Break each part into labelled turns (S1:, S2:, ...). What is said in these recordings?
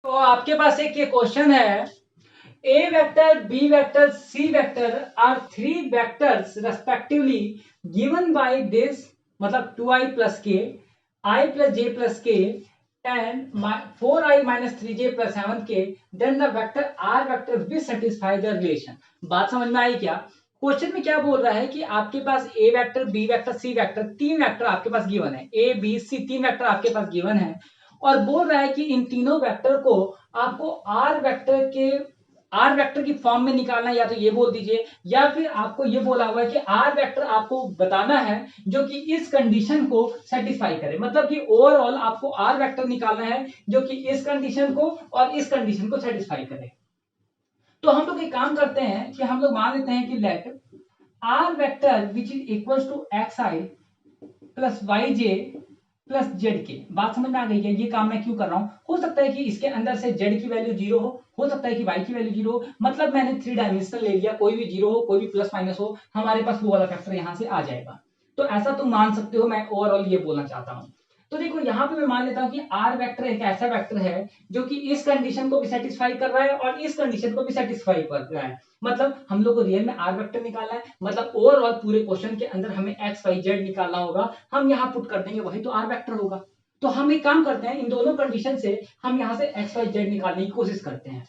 S1: तो आपके पास एक ये क्वेश्चन है, a vector, b vector, c vector are three vectors respectively given by this, मतलब 2i plus k, i plus j plus k and 4i minus 3j plus 7k, then the vector r vector will satisfy the relation. बात समझ में आई क्या? Question में क्या बोल रहा है कि आपके पास ए vector, b vector, c vector, तीन वेक्टर आपके पास गिवन है, ए बी सी तीन वेक्टर आपके पास गिवन है, और बोल रहा है कि इन तीनों वेक्टर को आपको आर वेक्टर की फॉर्म में निकालना है, या तो ये बोल दीजिए, या फिर आपको ये बोला हुआ है कि आर वेक्टर आपको बताना है जो कि इस कंडीशन को सेटिस्फाई करे, मतलब कि ओवरऑल आपको आर वेक्टर निकालना है जो कि इस कंडीशन को और इस कंडीशन को सेटिस्फाई करे। तो हम लोग एक काम करते हैं कि हम लोग मान लेते हैं कि let R vector which is equal to X I plus Y J plus Z K. बात समझ में आ गई है? ये काम मैं क्यों कर रहा हूं? हो सकता है कि इसके अंदर से जेड की वैल्यू जीरो हो सकता है कि वाई की वैल्यू जीरो हो, मतलब मैंने थ्री डायमेंशनल ले लिया, कोई भी जीरो हो, कोई भी प्लस माइनस हो, हमारे पास वो वाला फैक्टर यहां से आ जाएगा। तो ऐसा तुम मान सकते हो, मैं ओवरऑल ये बोलना चाहता हूं। तो देखो यहां पे मैं मान लेता हूं कि आर वेक्टर एक ऐसा वेक्टर है जो कि इस कंडीशन को भी सेटिस्फाई कर रहा है और इस कंडीशन को भी सेटिस्फाई कर रहा है, मतलब हम लोग को रियल में आर वेक्टर निकालना है, मतलब ओवरऑल पूरे क्वेश्चन के अंदर हमें एक्स वाई जेड निकालना होगा, हम यहाँ पुट कर देंगे, वही तो आर वेक्टर होगा। तो हम एक काम करते हैं, इन दोनों कंडीशन से हम यहाँ से एक्स वाई जेड निकालने की कोशिश करते हैं।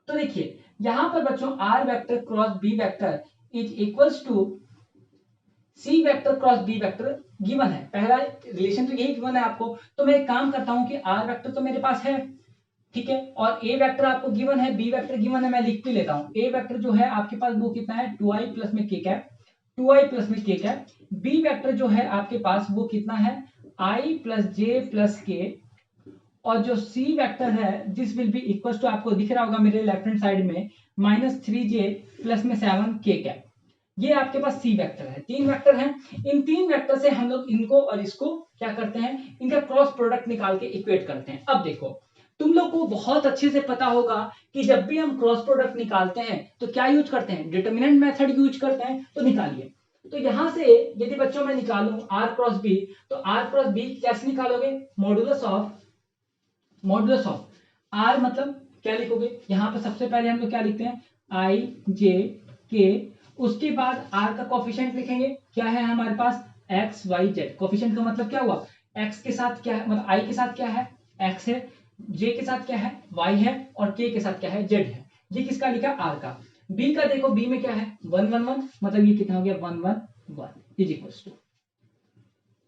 S1: तो देखिए यहाँ पर बच्चों R vector cross B vector is equals to C vector cross B vector given है, पहला रिलेशन तो यही गिवन है आपको। तो मैं एक काम करता हूं कि आर वेक्टर तो मेरे पास है, ठीक है, और ए वेक्टर आपको गिवन है, बी वेक्टर गिवन है, मैं लिख भी लेता हूं। ए वेक्टर जो है आपके पास वो कितना है, 2i प्लस में के कैप, 2i प्लस में के कैप। बी वेक्टर जो है आपके पास वो कितना है, i plus j plus K, और जो सी वेक्टर है this will be equal to, आपको दिख रहा होगा मेरे लेफ्ट हैंड साइड में, -3j प्लस में 7k कैप। ये आपके पास सी वेक्टर है, तीन वेक्टर हैं। इन तीन वेक्टर से हम लोग इनको और इसको क्या करते हैं, इनका क्रॉस प्रोडक्ट निकाल के इक्वेट करते हैं। अब देखो तुम लोग को बहुत अच्छे से पता होगा कि जब भी हम क्रॉस प्रोडक्ट निकालते हैं तो क्या यूज करते हैं, डिटर्मिनेंट मेथड यूज करते हैं। तो निकालिए। तो यहां से यदि बच्चों मैं निकालूं आर क्रॉस बी, तो आर क्रॉस बी कैसे निकालोगे, मॉडुलस ऑफ आर, मतलब क्या लिखोगे, यहां पर सबसे पहले हम लोग क्या लिखते हैं, आई जे के, उसके बाद आर का कोफिशिएंट लिखेंगे, क्या है हमारे पास, एक्स वाई जेड। कोफिशिएंट का मतलब क्या हुआ, एक्स के साथ क्या है, मतलब आई के साथ क्या है, एक्स है, जे के साथ क्या है, वाई है, और के साथ क्या है, जेड है। ये किसका लिखा, आर का। बी का देखो, बी में क्या है, 1 1 1, मतलब ये कितना हो गया, 1 1 1 इज इक्वल टू।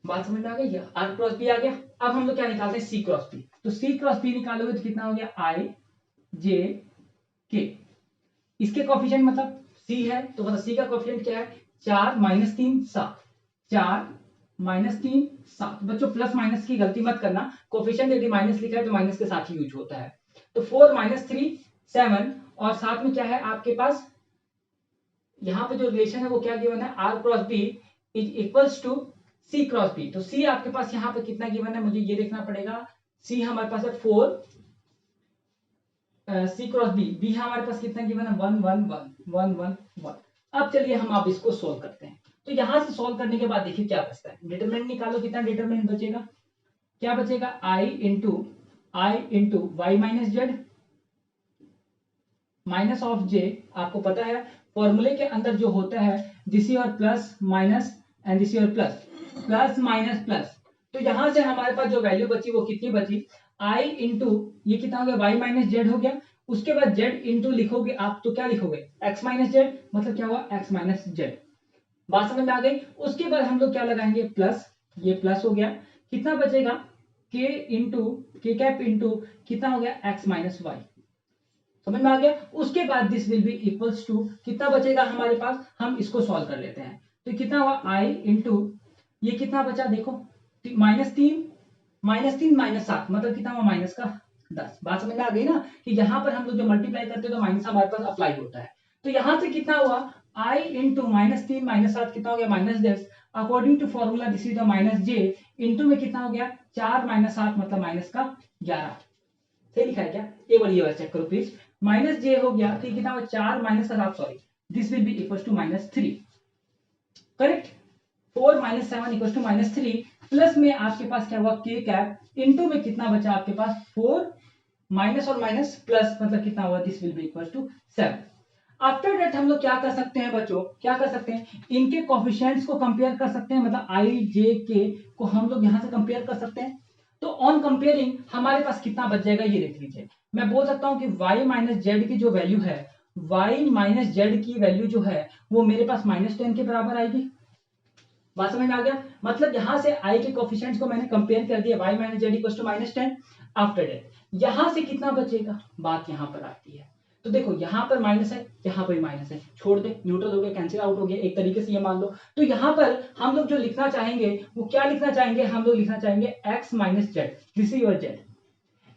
S1: बात समझ में आ गई, आर क्रॉस बी आ गया। अब हम लोग क्या निकालते हैं, सी क्रॉस बी। तो सी क्रॉस बी निकालोगे तो कितना हो गया, आई जे के। इसके कोफिशिएंट मतलब सी है, तो मतलब सी का कोफिशिएंट क्या है, 4 - 3 7, 4 - 3 7। बच्चों प्लस माइनस की गलती मत करना, कोफिशिएंट यदि माइनस लिखा है तो माइनस के साथ ही यूज होता है। तो 4 - 3 7, और साथ में क्या है आपके पास, यहाँ पे जो रिलेशन है वो क्या गिवन है, R cross B is equals to C cross B. तो सी आपके पास यहाँ पे कितना गिवन है, मुझे ये देखना पड़ेगा। सी हमारे पास है 4, सी क्रॉस बी, बी हमारे पास कितना गिवन है, 1 1 1 अब चलिए हम आप इसको सोल्व करते हैं। तो यहां से सोल्व करने के बाद देखिए क्या बचता है, डिटरमिनेंट निकालो, कितना डिटरमिनेंट बचेगा, क्या बचेगा, i into y minus z minus of j. आपको पता है फॉर्मूले के अंदर जो होता है, this your plus minus and this your plus, plus minus plus. तो यहां से हमारे पास जो वैल्यू बची वो कितनी बची, आई इंटू ये कितना हो गया, वाई माइनस जेड हो गया। उसके बाद जेड इंटू लिखोगे आप, तो क्या लिखोगे, एक्स माइनस जेड, मतलब क्या हुआ, एक्स माइनस जेड। बात समझ में आ गई। उसके बाद हम लोग क्या लगाएंगे, प्लस, ये प्लस हो गया, कितना बचेगा, के इंटू के कैप इंटू कितना हो गया, एक्स माइनस वाई। समझ में आ गया। उसके बाद this will be equals to कितना बचेगा हमारे पास, हम इसको सॉल्व कर लेते हैं। तो कितना हुआ, आई इंटू ये कितना बचा देखो, -3 -7, मतलब कितना हुआ, -10। बात समझ में आ गई ना, कि यहाँ पर हम लोग जो मल्टीप्लाई करते हैं तो माइनस हमारे पास अप्लाई होता है। तो यहां से कितना हुआ, आई इंटू -3 -7 कितना हो गया, -10। According to formula this is the -j, into में कितना हो गया, 4 - 7 मतलब -11। सही लिखा है क्या, एक बार ये बार चेक करो प्लीज। -j हो गया, तो कितना हुआ, 4 - 7, sorry, this will be equal to -3, correct. 4 - 7 equal to -3, plus में आपके पास क्या हुआ, के कैप, इंटू में कितना बचा आपके पास, 4 माइनस और माइनस प्लस मतलब कितना हुआ, this will be equal to 7। After that हम लोग क्या कर सकते हैं बच्चों, क्या कर सकते हैं, इनके कोफिशिएंट्स को कंपेयर कर सकते हैं, मतलब आई जे के को हम लोग यहाँ से कंपेयर कर सकते हैं। तो ऑन कंपेयरिंग हमारे पास कितना बच जाएगा ये देख लीजिए। मैं बोल सकता हूँ कि y माइनस जेड की जो वैल्यू है, y माइनस जेड की वैल्यू जो है वो मेरे पास -10 के बराबर आएगी। बात समझ में आ गया, मतलब यहाँ से i के कोफिशिएंट्स को मैंने कंपेयर कर दिया, y minus Z equal to -10। After that यहाँ से कितना बचेगा, बात यहाँ पर आती है। तो देखो यहाँ पर माइनस है, यहाँ पर माइनस है, छोड़ दे, न्यूट्रल हो गया, कैंसिल आउट हो गया, एक तरीके से ये मान लो। तो यहाँ पर हम लोग जो लिखना चाहेंगे वो क्या लिखना चाहेंगे, हम लोग लिखना चाहेंगे x minus Z, this is your Z.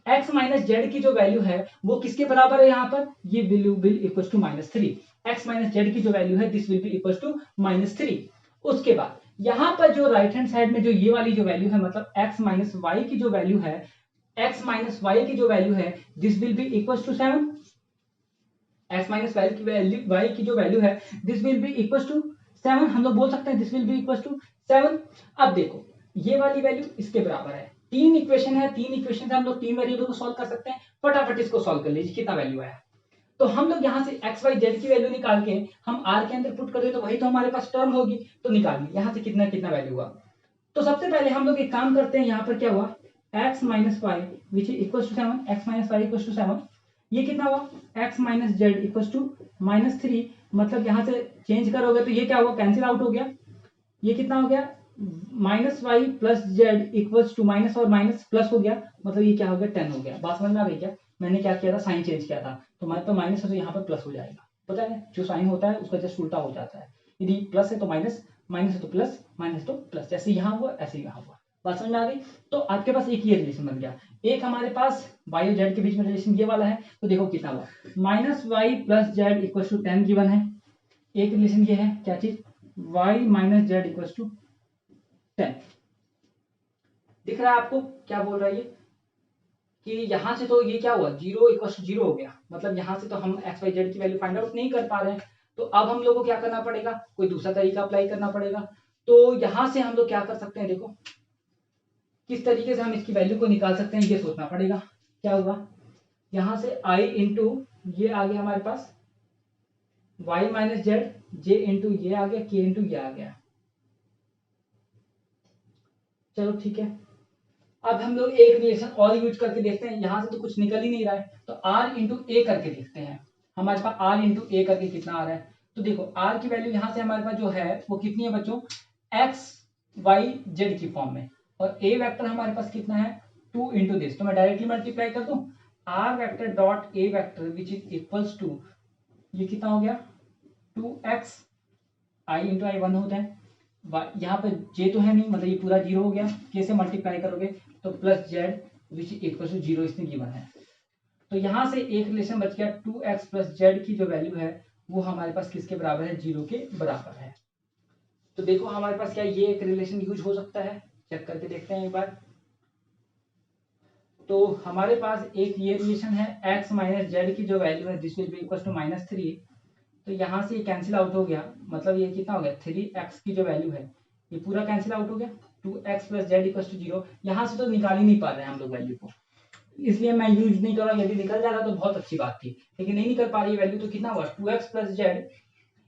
S1: x minus Z की जो वैल्यू है वो किसके बराबर है, यहाँ पर ये value will equal to -3। x minus Z की जो वैल्यू है this will be equal to -3। उसके बाद यहाँ पर जो राइट हैंड साइड में जो ये वाली जो वैल्यू है, मतलब x माइनस वाई की जो वैल्यू है, x माइनस वाई की जो वैल्यू है this will be equal to 7। x minus Y की वैल्यू, y की जो वैल्यू है this will be equal to 7। हम लोग बोल सकते हैं this will be equal to 7। अब देखो ये वाली वैल्यू इसके बराबर है, तीन इक्वेशन है, तीन इक्वेशन से हम लोग तीन वेरिएबल को सॉल्व कर सकते हैं। फटाफट इसको सॉल्व कर लीजिए, कितना वैल्यू आया। तो हम लोग यहाँ से एक्स वाई जेड की वैल्यू निकाल के हम आर के अंदर पुट कर दे तो वही तो हमारे पास टर्म होगी, तो निकालिए यहाँ से कितना कितना वैल्यू हुआ। तो सबसे पहले हम लोग एक काम करते हैं, यहाँ पर क्या हुआ, x minus Y which is equal to 7, X minus Y equal to 7, ये कितना हुआ x minus Z equal to -3। मतलब यहाँ से चेंज करोगे तो ये क्या हुआ, कैंसिल आउट हो गया, ये कितना हो गया minus Y plus Z equals to minus और माइनस प्लस हो गया, मतलब ये क्या हो गया 10 हो गया। बात समझ में आ गई क्या, मैंने क्या किया था, साइन चेंज किया था, तो मैं तो माइनस है तो यहाँ पर प्लस हो जाएगा, पता है जो साइन होता है उसका जस्ट उल्टा हो जाता है, यदि प्लस है तो माइनस, माइनस है तो प्लस, माइनस तो प्लस, जैसे यहाँ हुआ ऐसे यहाँ हुआ। बात समझ में आ गई। तो आपके पास एक ये रिलेशन बन गया, एक हमारे पास वाई और जेड के बीच में रिलेशन ये वाला है, तो देखो कितना हुआ minus Y plus Z equal to 10 given है। एक रिलेशन ये है क्या चीज, Y minus Z equal to 10। दिख रहा है आपको क्या बोल रहा है ये, कि यहां से तो ये क्या हुआ, 0 इक्वल टू 0 हो गया, मतलब यहां से तो हम एक्स वाई जेड की वैल्यू फाइंड आउट नहीं कर पा रहे हैं। तो अब हम लोग को क्या करना पड़ेगा, कोई दूसरा तरीका अप्लाई करना पड़ेगा। तो यहां से हम लोग क्या कर सकते हैं, देखो किस तरीके से हम इसकी वैल्यू को निकाल सकते हैं ये सोचना पड़ेगा। क्या होगा, यहां से i इंटू ये आ गया हमारे पास y minus Z, J into ये आ गया, k इंटू ये आ गया। चलो ठीक है, अब हम लोग एक रिलेशन और यूज करके देखते हैं, यहां से तो कुछ निकल ही नहीं रहा है, तो r इंटू ए करके देखते हैं। हमारे पास r इंटू ए करके कितना आ रहा है, तो देखो r की वैल्यू यहां से हमारे पास जो है वो कितनी है बच्चों, x y z की फॉर्म में, और a वेक्टर हमारे पास कितना है 2 इंटू दिस, तो मैं डायरेक्टली मल्टीप्लाई कर दूं r vector dot a vector which is equals to, ये कितना हो गया 2x i इंटू आई 1 होता है, यहाँ पे j तो है नहीं, मतलब ये पूरा 0 हो गया, k से मल्टीप्लाई करोगे तो plus Z which equal to 0 इसमें गिवन है। तो यहाँ से एक रिलेशन बच गया 2x प्लस जेड की जो वैल्यू है वो हमारे पास किसके बराबर है, 0 के बराबर है। तो देखो हमारे पास क्या ये एक रिलेशन यूज हो सकता है, चेक करके देखते हैं एक बार। तो हमारे पास एक ये रिलेशन है x माइनस जेड की जो वैल्यू है this will be equal to -3, तो यहाँ से ये कैंसिल आउट हो गया, मतलब ये कितना हो गया 3x की जो वैल्यू है ये पूरा कैंसिल आउट हो गया, 2x plus Z equal to 0। यहाँ से तो निकाल ही नहीं पा रहे हैं हम लोग वैल्यू को, इसलिए मैं यूज नहीं कर रहा, यदि निकल जा रहा तो बहुत अच्छी बात थी, लेकिन नहीं निकल पा रही है वैल्यू, तो कितना हुआ 2x plus Z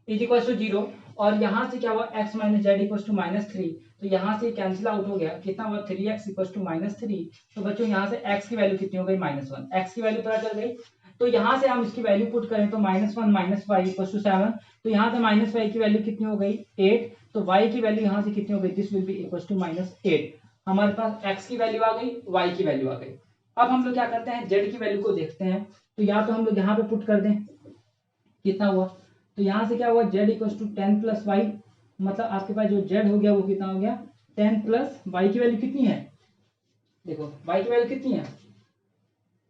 S1: is equal to 0, और यहाँ से क्या हुआ x minus Z equal to -3, तो यहाँ से कैंसिल आउट हो गया, कितना हुआ 3x इक्वल टू -3। तो बच्चों यहाँ से x की वैल्यू कितनी हो गई -1, x की वैल्यू पता चल गई। तो यहाँ से हम इसकी वैल्यू पुट करें तो -1 माइनस वाई इक्वल टू 7, तो यहाँ से माइनस वाई की वैल्यू कितनी हो गई 8, तो y की वैल्यू यहाँ से कितनी हो गई, this will be equal to -8। हमारे पास x की वैल्यू आ गई, y की वैल्यू आ गई। अब हम लोग क्या करते हैं, z की वैल्यू को देखते हैं, तो या तो हम लोग यहाँ पे पुट कर दें, कितना हुआ, तो यहाँ से क्या हुआ z equal to 10 plus Y, मतलब आपके पास जो z हो गया वो कितना हो गया 10 प्लस वाई की वैल्यू कितनी है, देखो y की वैल्यू कितनी है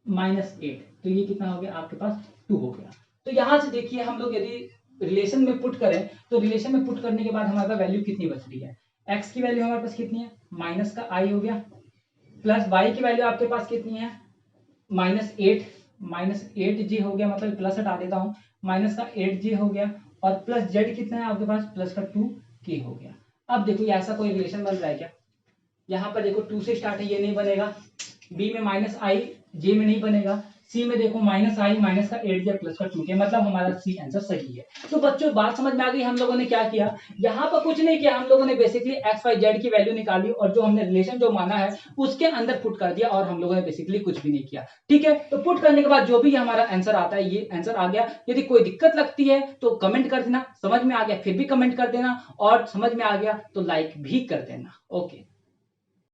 S1: -8, तो ये कितना हो गया आपके पास 2 हो गया। तो यहाँ से देखिए हम लोग यदि रिलेशन में पुट करें तो रिलेशन में पुट करने के बाद हमारे पास वैल्यू कितनी बच रही है, x की वैल्यू हमारे पास कितनी है माइनस का i हो गया, प्लस y की वैल्यू आपके पास कितनी है -8 हो गया, मतलब प्लस हटा देता हूँ, माइनस का 8j हो गया, और प्लस z कितना है आपके पास प्लस का 2k हो गया। अब देखो ये ऐसा कोई रिलेशन बन रहा है क्या, यहाँ पर देखो 2 से स्टार्ट है, ये नहीं बनेगा, b में -i जे में नहीं बनेगा। सी में देखो माइनस आई माइनस का 8 दिया प्लस का 2 के, मतलब हमारा सी आंसर सही है। तो बच्चों बात समझ में आ गई। हम लोगों ने क्या किया, यहाँ पर कुछ नहीं किया, हम लोगों ने बेसिकली एक्स वाई जेड की वैल्यू निकाली और जो हमने रिलेशन जो माना है उसके अंदर पुट कर दिया, और हम लोगों ने बेसिकली कुछ भी नहीं किया। ठीक है, तो पुट करने के बाद जो भी हमारा आंसर आता है ये आंसर आ गया। यदि कोई दिक्कत लगती है तो कमेंट कर देना, समझ में आ गया फिर भी कमेंट कर देना, और समझ में आ गया तो लाइक भी कर देना। ओके।